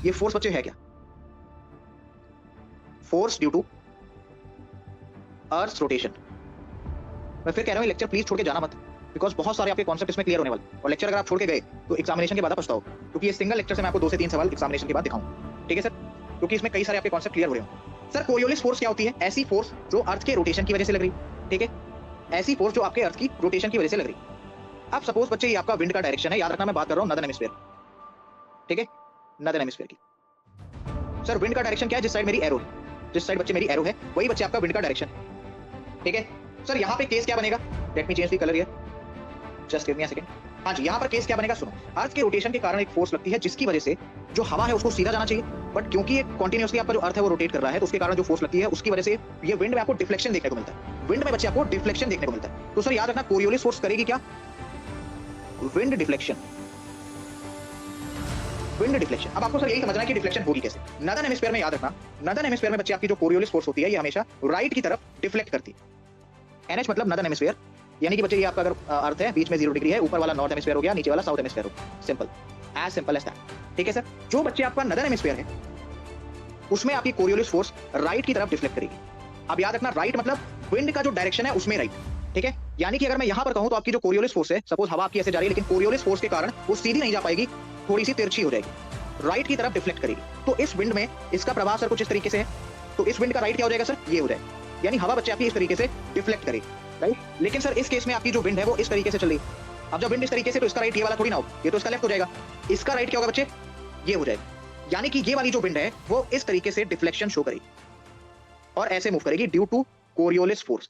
ये फोर्स बच्चे है क्या? Force due to earth rotation. मैं फिर कह रहा हूँ लेक्चर प्लीज छोड़ के जाना मत, बिकॉज बहुत सारे आपके कॉन्सेप्ट इसमें क्लियर होने वाले, और लेक्चर अगर आप छोड़ के गए तो एग्जामिनेशन के बाद पछताओ, क्योंकि ये सिंगल लेक्चर से मैं आपको 2 से 3 सवाल एग्जामिनेशन के बाद दिखाऊंगा। ठीक है सर, क्योंकि इसमें कई सारे आपके कॉन्सेप्ट क्लियर हो रहे हो। सर कोरियोलिस फोर्स क्या होती है? ऐसी फोर्स जो अर्थ के रोटेशन की वजह से लग रही। ठीक है, ऐसी फोर्स जो आपके अर्थ की रोटेशन की वजह से लग रही। अब सपोज बच्चे ये आपका विंड का डायरेक्शन है, याद रखना मैं बात कर रहा हूँ नदर्न हेमिस्फीयर। ठीक है, नदर्न हेमिस्फीयर की। सर विंड का डायरेक्शन क्या है? जिस साइड मेरी एरो है, जिस साइड बच्चे मेरी एरो है वही बच्चे आपका विंड का डायरेक्शन है। ठीक है सर, यहाँ पे केस क्या बनेगा? Let me change the colour here, just give me a second. हाँ जी, यहाँ पर केस क्या बनेगा सुनो। अर्थ के रोटेशन के कारण एक फोर्स लगती है जिसकी वजह से जो हवा है उसको सीधा जाना चाहिए, बट क्योंकि ये कंटिन्यूअसली आपका जो अर्थ है वो रोटेट कर रहा है, तो उसके कारण जो फोर्स लगती है उसकी वजह से ये विंड में आपको डिफ्लेक्शन देखने को मिलता है। विंड में बच्चे आपको डिफ्लेक्शन देखने को मिलता है। तो सर याद रखना कोरियोलिस फोर्स करेगी क्या? Wind deflection. Wind deflection. अब आपको सर यही समझना है कि डिफ्लेक्शन होगी कैसे। नदर्न हेमिस्फीयर में याद रखना, नदर्न हेमिस्फीयर में बच्चे आपकी जो कोरियोलिस फोर्स होती है ये हमेशा राइट की तरफ डिफ्लेक्ट करती है। एनएच मतलब नदर्न हेमिस्फीयर, यानी कि बच्चे ये आपका अगर अर्थ है बीच में 0 डिग्री है, ऊपर वाला नॉर्थ हेमिस्फीयर हो गया, नीचे वाला साउथ हेमिस्फीयर हो गया। Simple as that. ठीक है सर, जो बच्चे आपका नदर्न हेमिस्फीयर है उसमें आपकी कोरियोलिस फोर्स राइट की तरफ डिफ्लेक्ट करेगी। अब याद रखना राइट मतलब विंड का जो डायरेक्शन है उसमें राइट। ठीक है, यानी कि अगर मैं यहां पर कहूं तो आपकी जो कोरियोलिस फोर्स है, सपोज हवा आपकी ऐसे जा रही है लेकिन कोरियोलिस फोर्स के कारण वो सीधी नहीं जा पाएगी, थोड़ी सी तिरछी हो जाएगी, राइट की तरफ डिफ्लेक्ट करेगी। तो इस विंड में इसका प्रभाव सर कुछ इस तरीके से है, तो इस विंड का राइट क्या हो जाएगा सर? ये हो जाएगा, यानी हवा बच्चे आपकी इस तरीके से डिफ्लेक्ट करेगी, राइट। लेकिन सर इस केस में आपकी जो विंड है वो इस तरीके से चल रही है। अब जब विंड इस तरीके से, तो इसका राइट ये वाला थोड़ी ना हो, ये तो इसका लेफ्ट हो जाएगा। इसका राइट क्या होगा बच्चे? ये हो जाएगा, यानी कि ये वाली जो विंड है वो इस तरीके से डिफ्लेक्शन शो करेगी और ऐसे मूव करेगी ड्यू टू कोरियोलिस फोर्स।